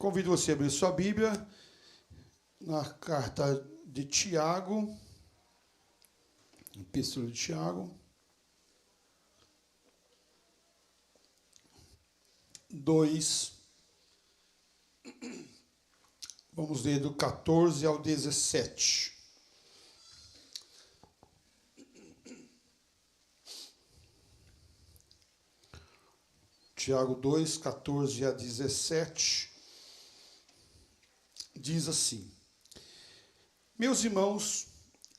Convido você a abrir sua Bíblia na carta de Tiago, Epístola de Tiago, 2. Vamos ler do 14 ao 17. Tiago 2, 14 a 17, diz assim: Meus irmãos,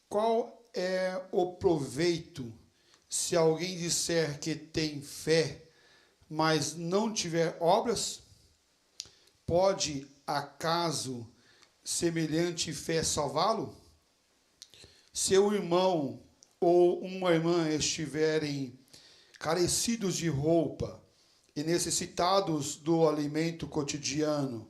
qual é o proveito se alguém disser que tem fé, mas não tiver obras? Pode, acaso, semelhante fé salvá-lo? Se o irmão ou uma irmã estiverem carecidos de roupa e necessitados do alimento cotidiano,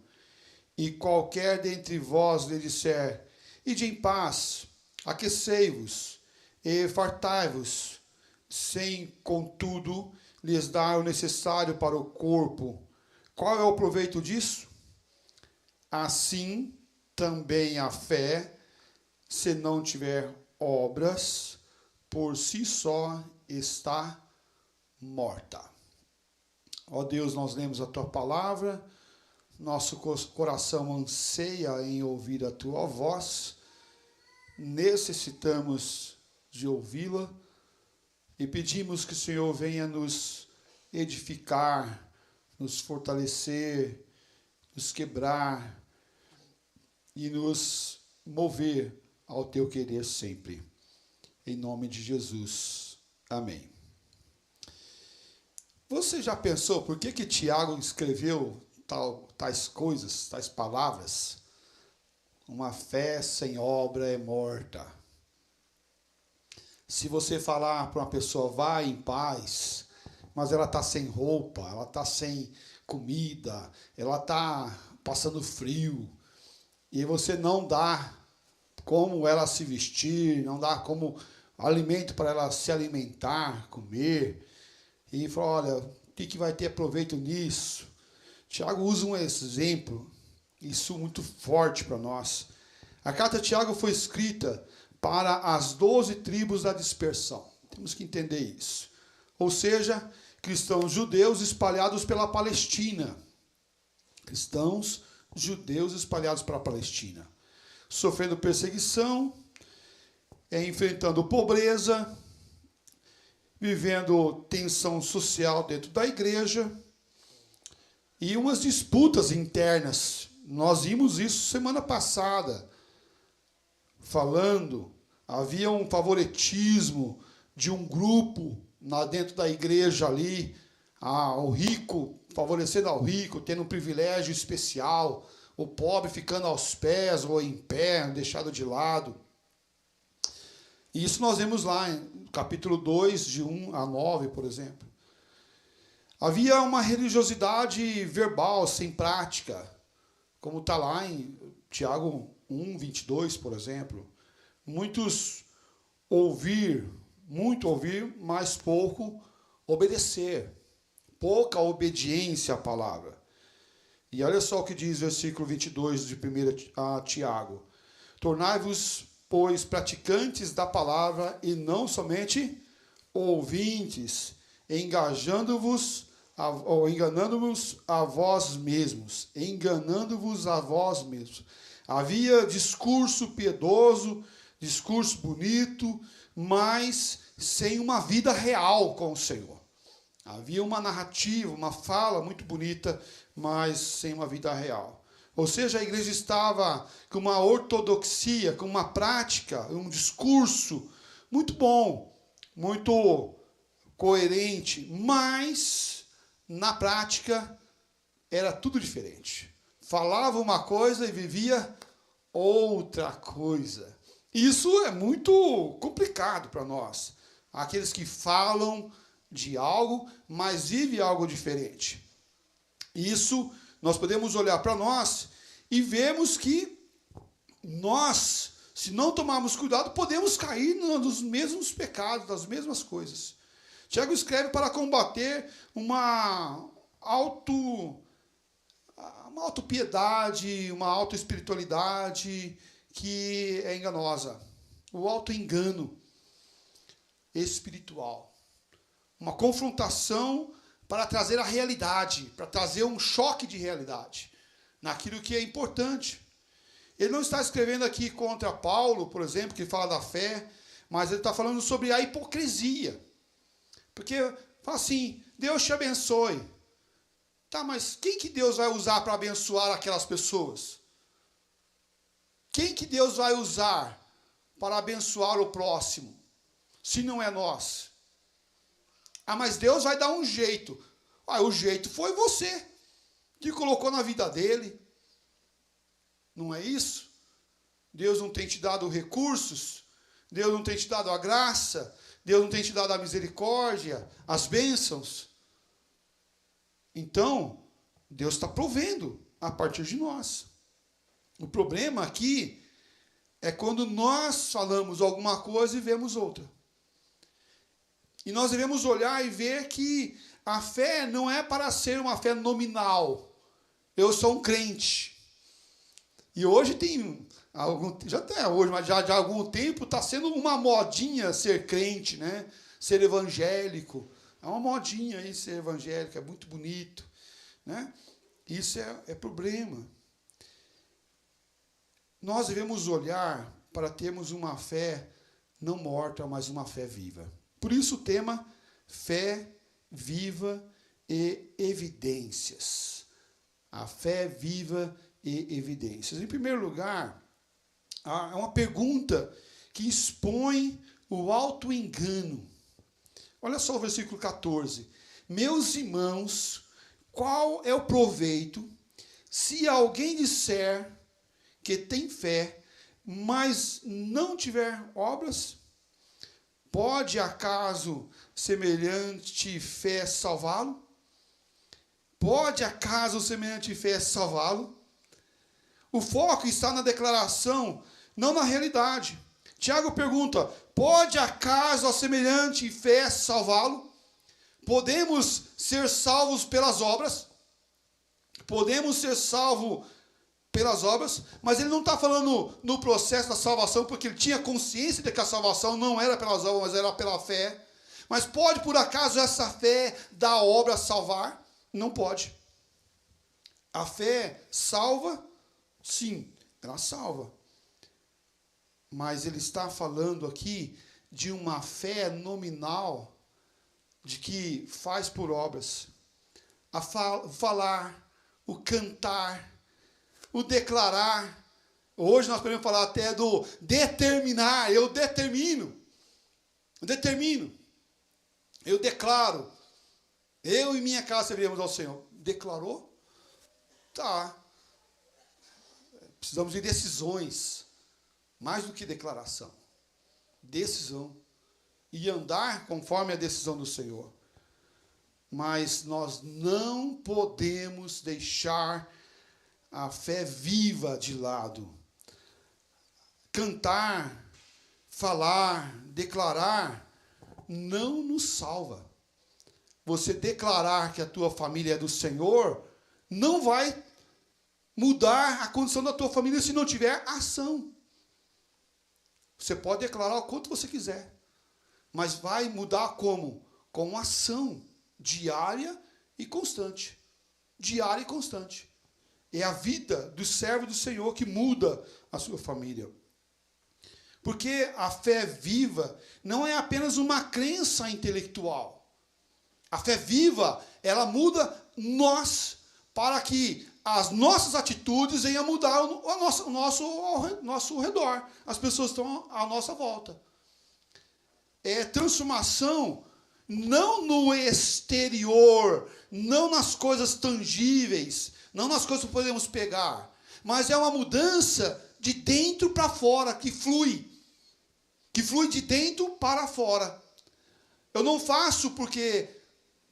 e qualquer dentre vós lhe disser: ide em paz, aquecei-vos e fartai-vos, sem, contudo, lhes dar o necessário para o corpo, qual é o proveito disso? Assim também a fé, se não tiver obras, por si só está morta. Ó Deus, nós lemos a Tua palavra, nosso coração anseia em ouvir a Tua voz, necessitamos de ouvi-la e pedimos que o Senhor venha nos edificar, nos fortalecer, nos quebrar e nos mover ao Teu querer sempre. Em nome de Jesus. Amém. Você já pensou por que Tiago escreveu tais coisas, tais palavras? Uma fé sem obra é morta. Se você falar para uma pessoa, vá em paz, mas ela está sem roupa, ela está sem comida, ela está passando frio, e você não dá como ela se vestir, não dá como alimento para ela se alimentar, comer, e fala, olha, o que vai ter proveito nisso? Tiago usa um exemplo, isso muito forte para nós. A carta de Tiago foi escrita para as 12 tribos da dispersão. Temos que entender isso. Ou seja, cristãos judeus espalhados pela Palestina. Cristãos judeus espalhados pela Palestina. Sofrendo perseguição, enfrentando pobreza, vivendo tensão social dentro da igreja e umas disputas internas. Nós vimos isso semana passada, falando, havia um favoritismo de um grupo dentro da igreja ali, o rico favorecendo ao rico, tendo um privilégio especial, o pobre ficando aos pés ou em pé, deixado de lado. E isso nós vemos lá em capítulo 2, de 1 a 9, por exemplo. Havia uma religiosidade verbal, sem prática, como está lá em Tiago 1, 22, por exemplo. Muitos muito ouvir, mas pouco obedecer. Pouca obediência à palavra. E olha só o que diz o versículo 22 de 1 Tiago. Tornai-vos, pois, praticantes da palavra e não somente ouvintes, enganando-vos a vós mesmos. Enganando-vos a vós mesmos. Havia discurso piedoso, discurso bonito, mas sem uma vida real com o Senhor. Havia uma narrativa, uma fala muito bonita, mas sem uma vida real. Ou seja, a igreja estava com uma ortodoxia, com uma prática, um discurso muito bom, muito coerente, mas na prática era tudo diferente. Falava uma coisa e vivia outra coisa. Isso é muito complicado para nós. Aqueles que falam de algo, mas vivem algo diferente. Isso nós podemos olhar para nós e vemos que nós, se não tomarmos cuidado, podemos cair nos mesmos pecados, nas mesmas coisas. Tiago escreve para combater uma uma autopiedade, uma autoespiritualidade que é enganosa. O autoengano espiritual. Uma confrontação para trazer a realidade, para trazer um choque de realidade naquilo que é importante. Ele não está escrevendo aqui contra Paulo, por exemplo, que fala da fé, mas ele está falando sobre a hipocrisia. Porque fala assim, Deus te abençoe. Tá, mas quem que Deus vai usar para abençoar aquelas pessoas? Quem que Deus vai usar para abençoar o próximo, se não é nós? Ah, mas Deus vai dar um jeito. Ah, o jeito foi você que colocou na vida dele. Não é isso? Deus não tem te dado recursos, Deus não tem te dado a graça, Deus não tem te dado a misericórdia, as bênçãos. Então, Deus está provendo a partir de nós. O problema aqui é quando nós falamos alguma coisa e vemos outra. E nós devemos olhar e ver que a fé não é para ser uma fé nominal. Eu sou um crente. E hoje tem, já até hoje, mas já há algum tempo está sendo uma modinha ser crente, né? Ser evangélico. É uma modinha aí ser evangélico, é muito bonito, né? Isso é problema. Nós devemos olhar para termos uma fé não morta, mas uma fé viva. Por isso o tema fé viva e evidências. A fé viva e evidências. Em primeiro lugar, é uma pergunta que expõe o autoengano. Olha só o versículo 14. Meus irmãos, qual é o proveito se alguém disser que tem fé, mas não tiver obras? Pode acaso semelhante fé salvá-lo? Pode acaso semelhante fé salvá-lo? O foco está na declaração, não na realidade. Tiago pergunta, pode acaso a semelhante fé salvá-lo? Podemos ser salvos pelas obras? Podemos ser salvos pelas obras, mas ele não está falando no processo da salvação, porque ele tinha consciência de que a salvação não era pelas obras, mas era pela fé. Mas pode, por acaso, essa fé da obra salvar? Não pode. A fé salva? Sim, ela salva. Mas ele está falando aqui de uma fé nominal, de que faz por obras. A falar, o cantar, o declarar. Hoje nós podemos falar até do determinar. Eu determino. Eu determino. Eu declaro. Eu e minha casa serviremos ao Senhor. Declarou? Tá. Precisamos de decisões. Mais do que declaração. Decisão. E andar conforme a decisão do Senhor. Mas nós não podemos deixar a fé viva de lado. Cantar, falar, declarar, não nos salva. Você declarar que a tua família é do Senhor, não vai mudar a condição da tua família se não tiver ação. Você pode declarar o quanto você quiser, mas vai mudar como? Com ação diária e constante. Diária e constante. É a vida do servo do Senhor que muda a sua família. Porque a fé viva não é apenas uma crença intelectual. A fé viva, ela muda nós, para que as nossas atitudes venham a mudar o nosso redor. As pessoas estão à nossa volta. É transformação não no exterior, não nas coisas tangíveis, não nas coisas que podemos pegar, mas é uma mudança de dentro para fora, que flui de dentro para fora. Eu não faço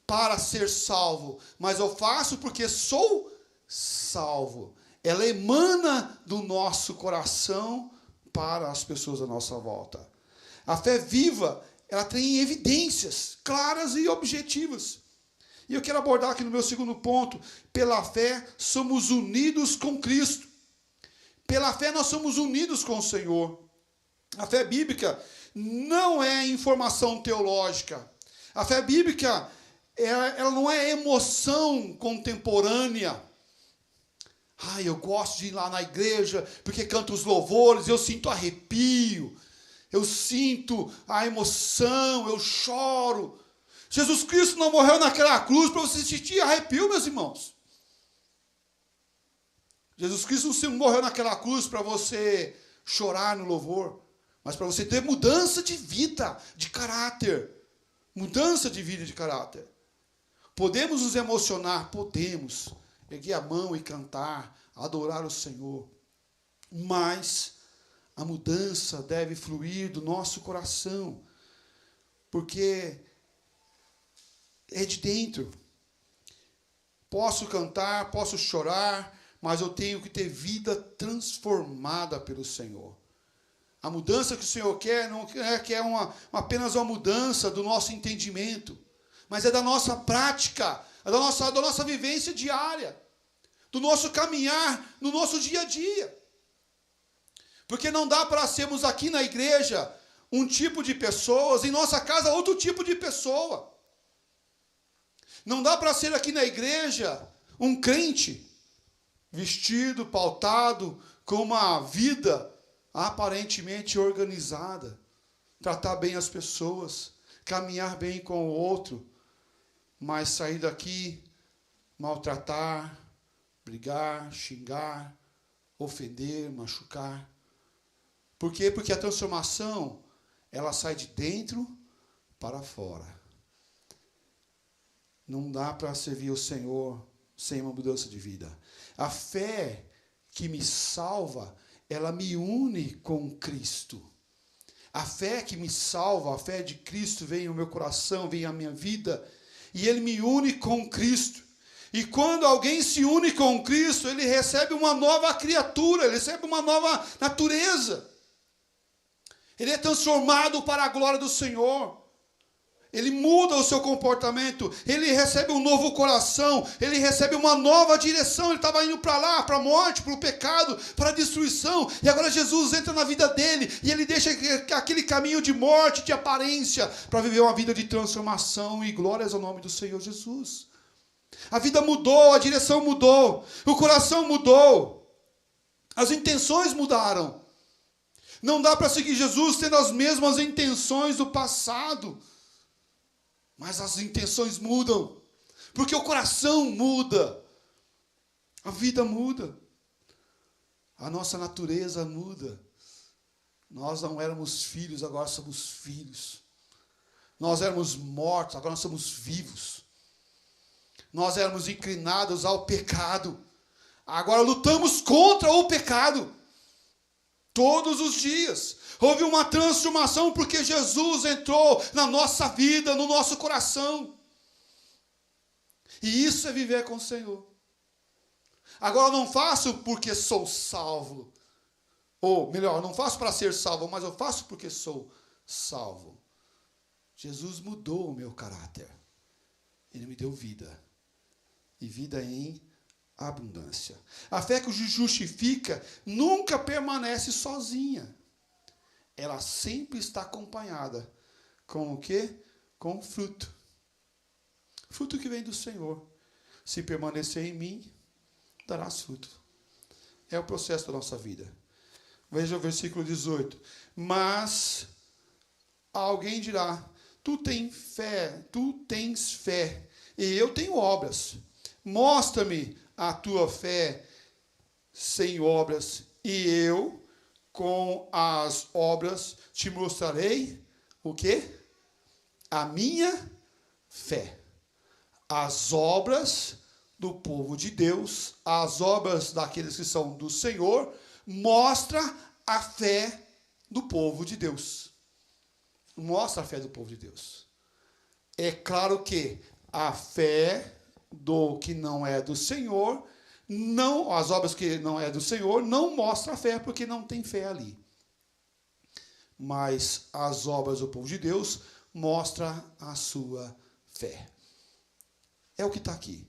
para ser salvo, mas eu faço porque sou salvo. Ela emana do nosso coração para as pessoas à nossa volta. A fé viva, ela tem evidências claras e objetivas. E eu quero abordar aqui no meu segundo ponto. Pela fé, somos unidos com Cristo. Pela fé, nós somos unidos com o Senhor. A fé bíblica não é informação teológica. A fé bíblica, ela não é emoção contemporânea. Eu gosto de ir lá na igreja, porque canto os louvores, eu sinto arrepio, eu sinto a emoção, eu choro. Jesus Cristo não morreu naquela cruz para você sentir arrepio, meus irmãos. Jesus Cristo não morreu naquela cruz para você chorar no louvor, mas para você ter mudança de vida, de caráter. Mudança de vida e de caráter. Podemos nos emocionar? Podemos. Erguer a mão e cantar, adorar o Senhor. Mas a mudança deve fluir do nosso coração. Porque é de dentro. Posso cantar, posso chorar, mas eu tenho que ter vida transformada pelo Senhor. A mudança que o Senhor quer não é que é apenas uma mudança do nosso entendimento, mas é da nossa prática, é da nossa vivência diária, do nosso caminhar no nosso dia a dia. Porque não dá para sermos aqui na igreja um tipo de pessoas, em nossa casa outro tipo de pessoa. Não dá para ser aqui na igreja um crente vestido, pautado, com uma vida aparentemente organizada, tratar bem as pessoas, caminhar bem com o outro, mas sair daqui, maltratar, brigar, xingar, ofender, machucar. Por quê? Porque a transformação, ela sai de dentro para fora. Não dá para servir o Senhor sem uma mudança de vida. A fé que me salva, ela me une com Cristo. A fé que me salva, a fé de Cristo vem no meu coração, vem à minha vida, e ele me une com Cristo. E quando alguém se une com Cristo, ele recebe uma nova criatura, ele recebe uma nova natureza. Ele é transformado para a glória do Senhor. Ele muda o seu comportamento, ele recebe um novo coração, ele recebe uma nova direção. Ele estava indo para lá, para a morte, para o pecado, para a destruição, e agora Jesus entra na vida dele, e ele deixa aquele caminho de morte, de aparência, para viver uma vida de transformação, e glórias ao nome do Senhor Jesus. A vida mudou, a direção mudou, o coração mudou, as intenções mudaram. Não dá para seguir Jesus tendo as mesmas intenções do passado. Mas as intenções mudam, porque o coração muda, a vida muda, a nossa natureza muda. Nós não éramos filhos, agora somos filhos. Nós éramos mortos, agora nós somos vivos. Nós éramos inclinados ao pecado, agora lutamos contra o pecado. Todos os dias. Houve uma transformação porque Jesus entrou na nossa vida, no nosso coração. E isso é viver com o Senhor. Agora eu não faço porque sou salvo. Ou melhor, eu não faço para ser salvo, mas eu faço porque sou salvo. Jesus mudou o meu caráter. Ele me deu vida. E vida em abundância. A fé que justifica nunca permanece sozinha. Ela sempre está acompanhada com o quê? Com fruto. Fruto que vem do Senhor. Se permanecer em mim, darás fruto. É o processo da nossa vida. Veja o versículo 18. Mas alguém dirá: tu tens fé, e eu tenho obras. Mostra-me a tua fé sem obras, e eu, com as obras, te mostrarei o quê? A minha fé. As obras do povo de Deus, as obras daqueles que são do Senhor, mostra a fé do povo de Deus. Mostra a fé do povo de Deus. É claro que a fé do que não é do Senhor, não, as obras que não é do Senhor, não mostra a fé, porque não tem fé ali. Mas as obras do povo de Deus mostram a sua fé. é o que está aqui.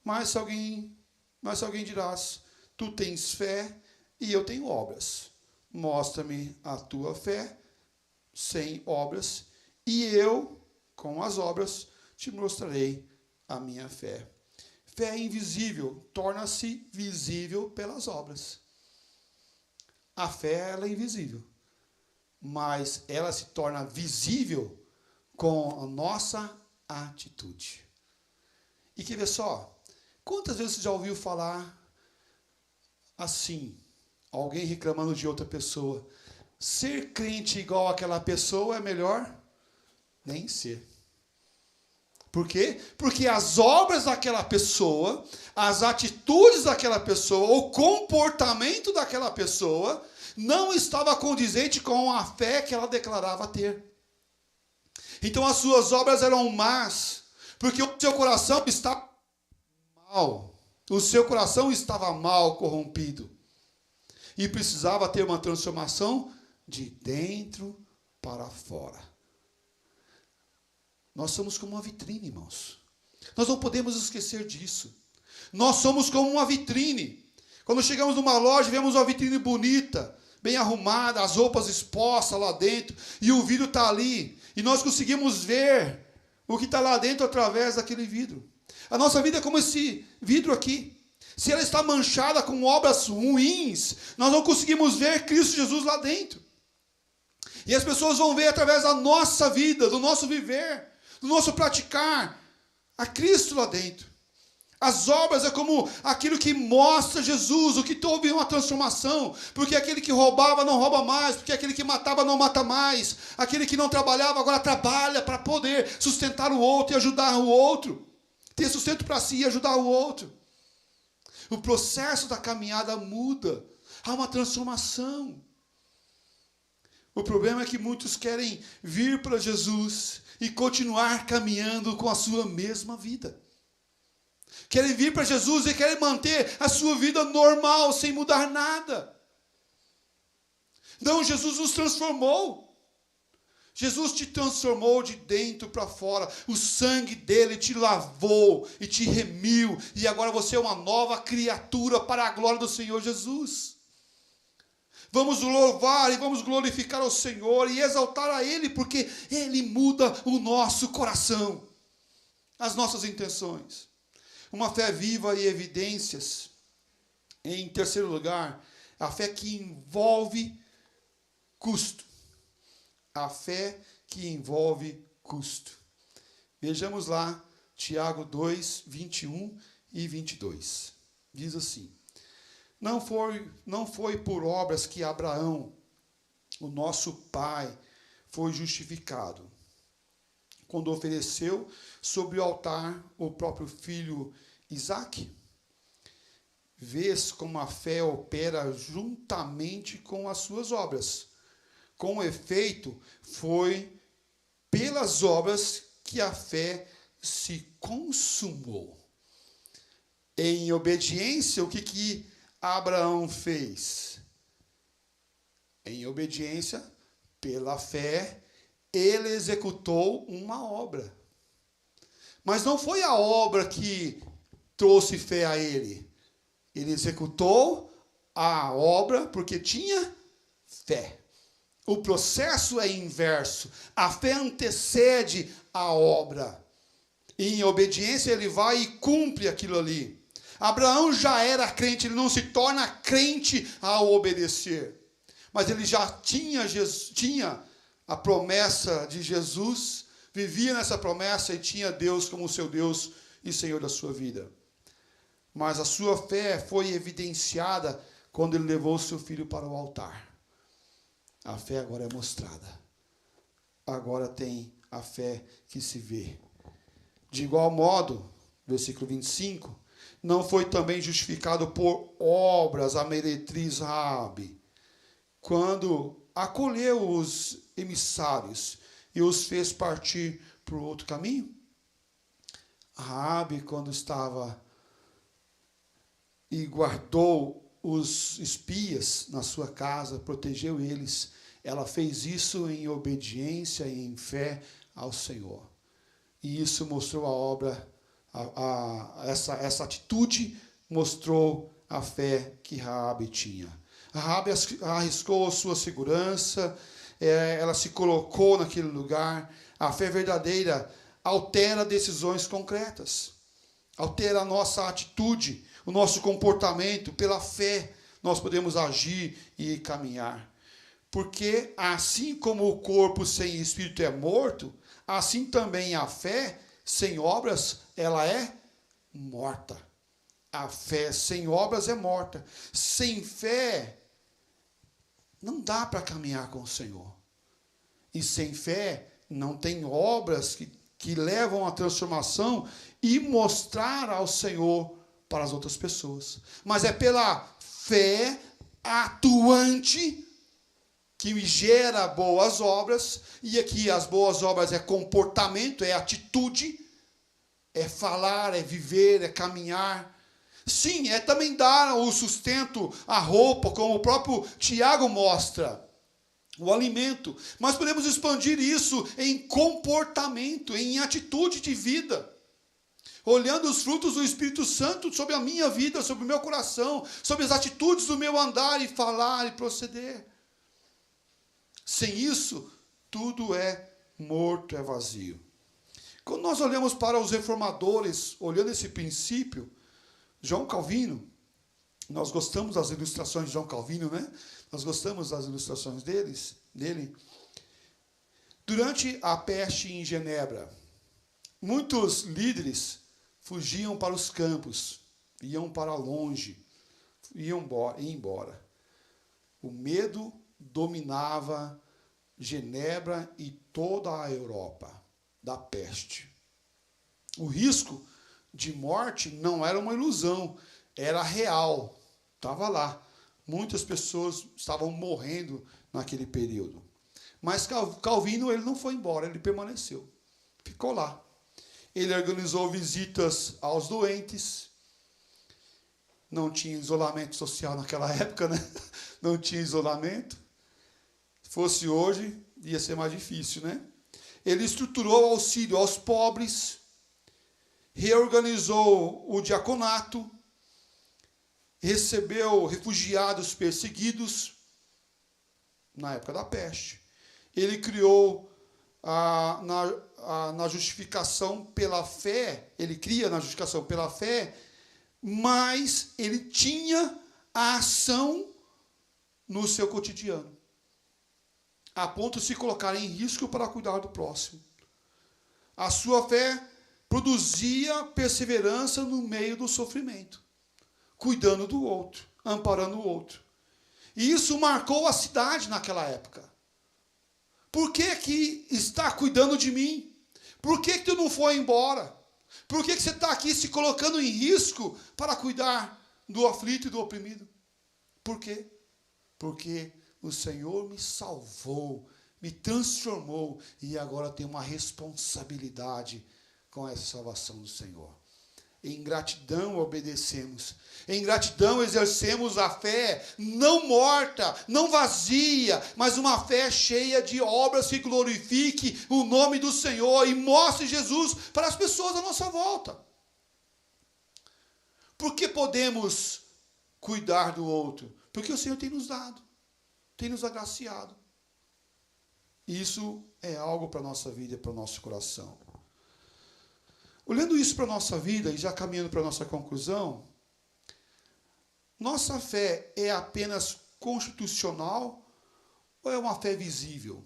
Mas se alguém dirás, tu tens fé e eu tenho obras. Mostra-me a tua fé sem obras, e eu, com as obras, te mostrarei a minha fé. Fé invisível torna-se visível pelas obras. A fé, ela é invisível, mas ela se torna visível com a nossa atitude. E quer ver só? Quantas vezes você já ouviu falar assim, alguém reclamando de outra pessoa? Ser crente igual àquela pessoa é melhor nem ser. Por quê? Porque as obras daquela pessoa, as atitudes daquela pessoa, o comportamento daquela pessoa não estava condizente com a fé que ela declarava ter. Então as suas obras eram más, porque o seu coração estava mal. O seu coração estava mal, corrompido. E precisava ter uma transformação de dentro para fora. Nós somos como uma vitrine, irmãos. Nós não podemos esquecer disso. Nós somos como uma vitrine. Quando chegamos numa loja, vemos uma vitrine bonita, bem arrumada, as roupas expostas lá dentro, e o vidro está ali. E nós conseguimos ver o que está lá dentro através daquele vidro. A nossa vida é como esse vidro aqui. Se ela está manchada com obras ruins, nós não conseguimos ver Cristo Jesus lá dentro. E as pessoas vão ver através da nossa vida, do nosso viver, do nosso praticar, a Cristo lá dentro. As obras é como aquilo que mostra Jesus, o que houve uma transformação, porque aquele que roubava não rouba mais, porque aquele que matava não mata mais, aquele que não trabalhava agora trabalha para poder sustentar o outro e ajudar o outro, ter sustento para si e ajudar o outro. O processo da caminhada muda, há uma transformação. O problema é que muitos querem vir para Jesus e continuar caminhando com a sua mesma vida. Querem vir para Jesus e querem manter a sua vida normal, sem mudar nada. Não, Jesus nos transformou. Jesus te transformou de dentro para fora. O sangue dele te lavou e te remiu. E agora você é uma nova criatura para a glória do Senhor Jesus. Vamos louvar e vamos glorificar ao Senhor e exaltar a Ele, porque Ele muda o nosso coração, as nossas intenções. Uma fé viva e evidências. Em terceiro lugar, a fé que envolve custo. A fé que envolve custo. Vejamos lá, Tiago 2, 21 e 22. Diz assim: Não foi por obras que Abraão, o nosso pai, foi justificado, quando ofereceu sobre o altar o próprio filho Isaque. Vês como a fé opera juntamente com as suas obras. Com efeito, foi pelas obras que a fé se consumou. Em obediência, o que Abraão fez? Em obediência, pela fé, ele executou uma obra. Mas não foi a obra que trouxe fé a ele. Ele executou a obra porque tinha fé. O processo é inverso. A fé antecede a obra. E em obediência ele vai e cumpre aquilo ali. Abraão já era crente, ele não se torna crente ao obedecer. Mas ele já tinha a promessa de Jesus, vivia nessa promessa e tinha Deus como seu Deus e Senhor da sua vida. Mas a sua fé foi evidenciada quando ele levou seu filho para o altar. A fé agora é mostrada. Agora tem a fé que se vê. De igual modo, versículo 25, não foi também justificado por obras a meretriz Raabe, quando acolheu os emissários e os fez partir para o outro caminho? Raabe, quando estava e guardou os espias na sua casa, protegeu eles, ela fez isso em obediência e em fé ao Senhor. E isso mostrou a obra Essa atitude mostrou a fé que Raabe tinha. Raabe arriscou sua segurança, ela se colocou naquele lugar. A fé verdadeira altera decisões concretas, altera a nossa atitude, o nosso comportamento. Pela fé nós podemos agir e caminhar. Porque assim como o corpo sem espírito é morto, assim também a fé sem obras, ela é morta. A fé sem obras é morta. Sem fé, não dá para caminhar com o Senhor. E sem fé, não tem obras que levam à transformação e mostrar ao Senhor para as outras pessoas. Mas é pela fé atuante que gera boas obras, e aqui as boas obras é comportamento, é atitude, é falar, é viver, é caminhar. Sim, é também dar o sustento, a roupa, como o próprio Tiago mostra, o alimento. Mas podemos expandir isso em comportamento, em atitude de vida. Olhando os frutos do Espírito Santo sobre a minha vida, sobre o meu coração, sobre as atitudes do meu andar e falar e proceder. Sem isso, tudo é morto, é vazio. Quando nós olhamos para os reformadores, olhando esse princípio, João Calvino, nós gostamos das ilustrações de João Calvino, né? Nós gostamos das ilustrações dele. Durante a peste em Genebra, muitos líderes fugiam para os campos, iam para longe, iam embora. O medo dominava Genebra e toda a Europa da peste. O risco de morte não era uma ilusão, era real, estava lá. Muitas pessoas estavam morrendo naquele período. Mas Calvino, ele não foi embora, ele permaneceu, ficou lá. Ele organizou visitas aos doentes. Não tinha isolamento social naquela época, né? Não tinha isolamento. Se fosse hoje, ia ser mais difícil, né? Ele estruturou o auxílio aos pobres, reorganizou o diaconato, recebeu refugiados perseguidos na época da peste. Ele criou na justificação pela fé, ele cria na justificação pela fé, mas ele tinha a ação no seu cotidiano, a ponto de se colocar em risco para cuidar do próximo. A sua fé produzia perseverança no meio do sofrimento, cuidando do outro, amparando o outro. E isso marcou a cidade naquela época. Por que está cuidando de mim? Por que tu não foi embora? Por que você está aqui se colocando em risco para cuidar do aflito e do oprimido? Por quê? Porque o Senhor me salvou, me transformou, e agora tenho uma responsabilidade com essa salvação do Senhor. Em gratidão obedecemos. Em gratidão exercemos a fé não morta, não vazia, mas uma fé cheia de obras que glorifique o nome do Senhor e mostre Jesus para as pessoas à nossa volta. Por que podemos cuidar do outro? Porque o Senhor tem nos dado, tem nos agraciado. Isso é algo para a nossa vida e para o nosso coração. Olhando isso para a nossa vida, e já caminhando para a nossa conclusão, nossa fé é apenas constitucional ou é uma fé visível?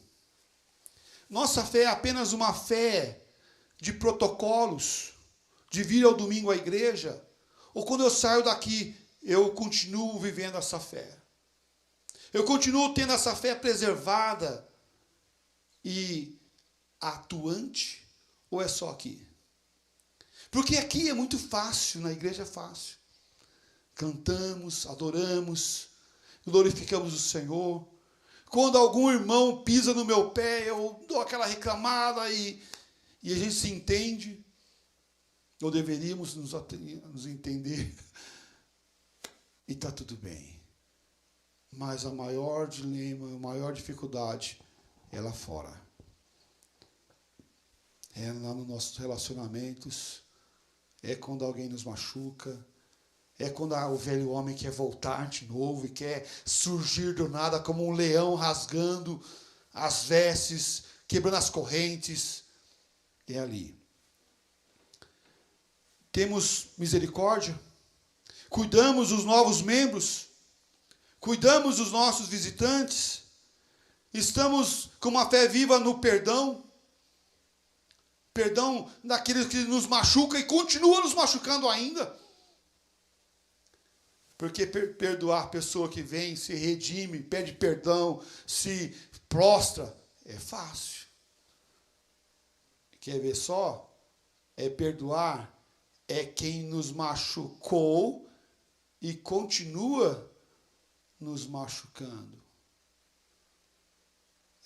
Nossa fé é apenas uma fé de protocolos, de vir ao domingo à igreja? Ou quando eu saio daqui, eu continuo vivendo essa fé? Eu continuo tendo essa fé preservada e atuante? Ou é só aqui? Porque aqui é muito fácil, na igreja é fácil. Cantamos, adoramos, glorificamos o Senhor. Quando algum irmão pisa no meu pé, eu dou aquela reclamada e a gente se entende. Ou deveríamos nos entender. E está tudo bem. Mas a maior dilema, a maior dificuldade é lá fora. É lá nos nossos relacionamentos, é quando alguém nos machuca, é quando o velho homem quer voltar de novo e quer surgir do nada como um leão rasgando as vestes, quebrando as correntes. É ali. Temos misericórdia, cuidamos dos novos membros, cuidamos dos nossos visitantes, estamos com uma fé viva no perdão, perdão daqueles que nos machucam e continuam nos machucando ainda. Porque perdoar a pessoa que vem, se redime, pede perdão, se prostra, é fácil. Quer ver só? É perdoar, é quem nos machucou e continua nos machucando.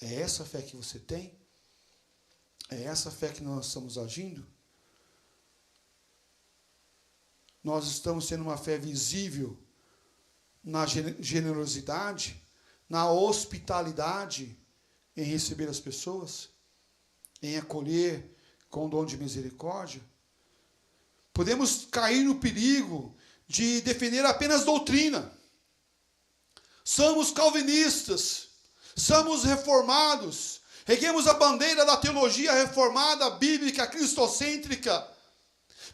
É essa fé que você tem? É essa fé que nós estamos agindo? Nós estamos tendo uma fé visível na generosidade, na hospitalidade, em receber as pessoas, em acolher com dom de misericórdia? Podemos cair no perigo de defender apenas doutrina. Somos calvinistas, somos reformados, erguemos a bandeira da teologia reformada, bíblica, cristocêntrica,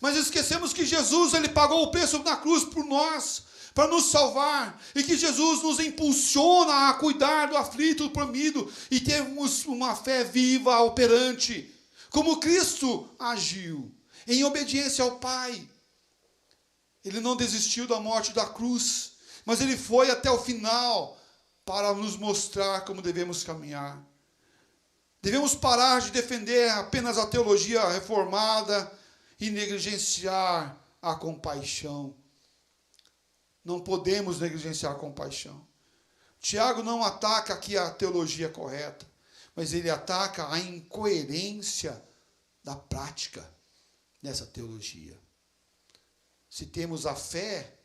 mas esquecemos que Jesus, ele pagou o preço na cruz por nós, para nos salvar, e que Jesus nos impulsiona a cuidar do aflito, do oprimido, e termos uma fé viva, operante, como Cristo agiu, em obediência ao Pai. Ele não desistiu da morte da cruz, mas ele foi até o final para nos mostrar como devemos caminhar. Devemos parar de defender apenas a teologia reformada e negligenciar a compaixão. Não podemos negligenciar a compaixão. Tiago não ataca aqui a teologia correta, mas ele ataca a incoerência da prática dessa teologia. Se temos a fé,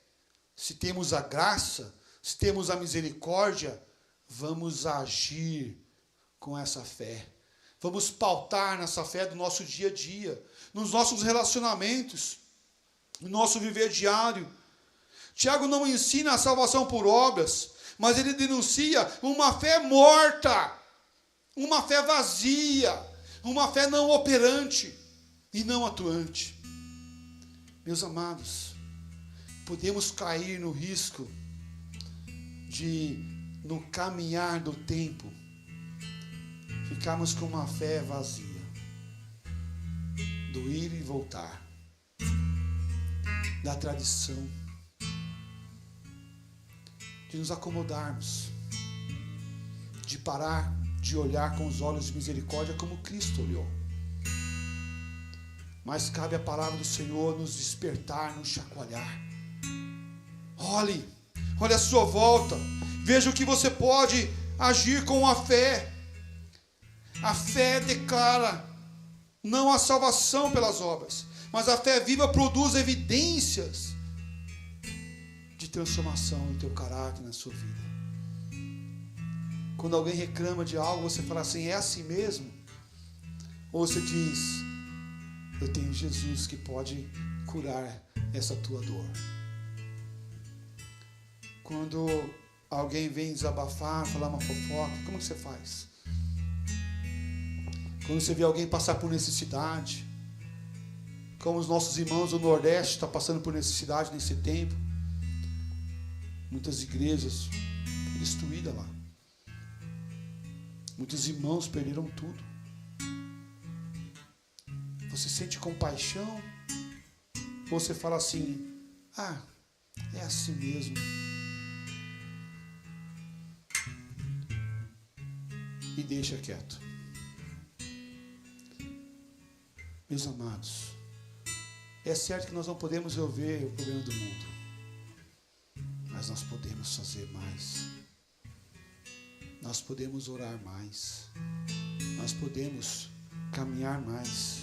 se temos a graça, se temos a misericórdia, vamos agir com essa fé. Vamos pautar nessa fé do nosso dia a dia, nos nossos relacionamentos, no nosso viver diário. Tiago não ensina a salvação por obras, mas ele denuncia uma fé morta, uma fé vazia, uma fé não operante e não atuante. Meus amados, podemos cair no risco de, no caminhar do tempo, ficarmos com uma fé vazia, do ir e voltar, da tradição, de nos acomodarmos, de parar de olhar com os olhos de misericórdia como Cristo olhou. Mas cabe a palavra do Senhor nos despertar, nos chacoalhar. Olhe a sua volta, veja o que você pode agir com a fé. A fé declara não a salvação pelas obras, mas a fé viva produz evidências de transformação no teu caráter, na sua vida. Quando alguém reclama de algo, você fala assim, é assim mesmo? Ou você diz, eu tenho Jesus que pode curar essa tua dor. Quando alguém vem desabafar, falar uma fofoca, como que você faz? Quando você vê alguém passar por necessidade, como os nossos irmãos do Nordeste estão passando por necessidade nesse tempo, muitas igrejas destruídas lá, muitos irmãos perderam tudo. Você sente compaixão? Ou você fala assim, é assim mesmo. E deixa quieto. Meus amados, é certo que nós não podemos resolver o problema do mundo, mas nós podemos fazer mais. Nós podemos orar mais. Nós podemos caminhar mais.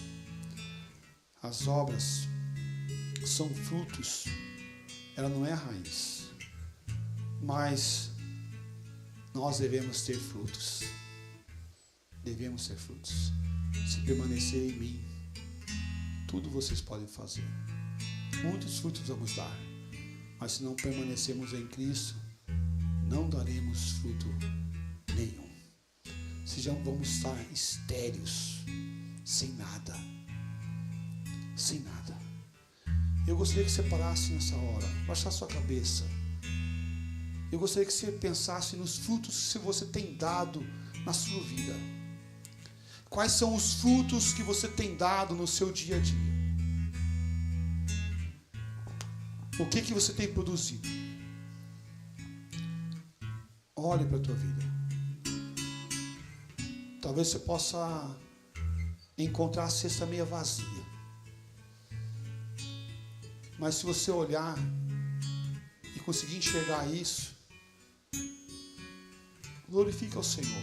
As obras são frutos, ela não é a raiz, mas nós devemos ter frutos. Devemos ter frutos. Se permanecer em mim, tudo vocês podem fazer. muitos frutos vamos dar, mas se não permanecermos em Cristo, não daremos fruto nenhum. Se já vamos estar estéreos, sem nada. Sem nada. Eu gostaria que você parasse nessa hora, baixasse sua cabeça. Eu gostaria que você pensasse nos frutos que você tem dado na sua vida. Quais são os frutos que você tem dado no seu dia a dia? O que você tem produzido? Olhe para a tua vida. Talvez você possa encontrar a cesta meia vazia. Mas se você olhar e conseguir enxergar isso, glorifica ao Senhor.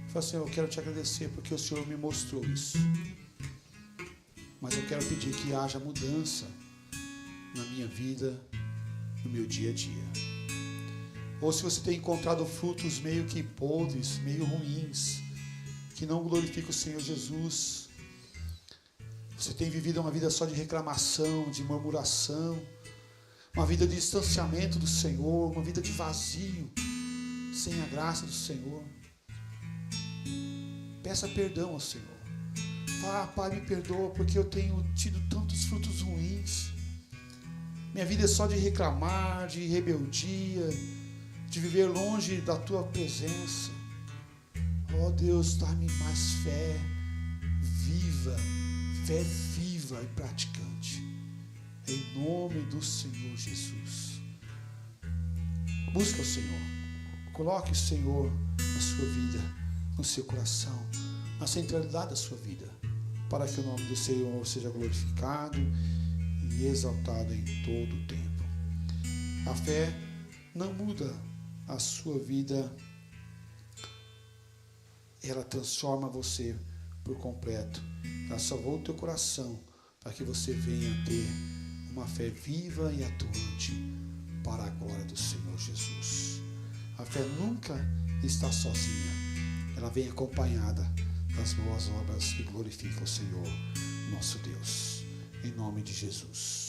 Fala, Senhor, eu quero te agradecer porque o Senhor me mostrou isso. Mas eu quero pedir que haja mudança na minha vida, no meu dia a dia. Ou se você tem encontrado frutos meio que podres, meio ruins, que não glorificam o Senhor Jesus, você tem vivido uma vida só de reclamação, de murmuração, uma vida de distanciamento do Senhor, uma vida de vazio, sem a graça do Senhor. Peça perdão ao Senhor. Fala, Pai, me perdoa porque eu tenho tido tantos frutos ruins. Minha vida é só de reclamar, de rebeldia, de viver longe da Tua presença. Oh Deus, dá-me mais fé viva e praticante. Em nome do Senhor Jesus. Busca o Senhor. Coloque o Senhor na sua vida, no seu coração, na centralidade da sua vida, para que o nome do Senhor seja glorificado e exaltado em todo o tempo. A fé não muda a sua vida, ela transforma você por completo. Ela salvou o teu coração para que você venha ter uma fé viva e atuante para a glória do Senhor Jesus. A fé nunca está sozinha, ela vem acompanhada das boas obras que glorificam o Senhor, nosso Deus, em nome de Jesus.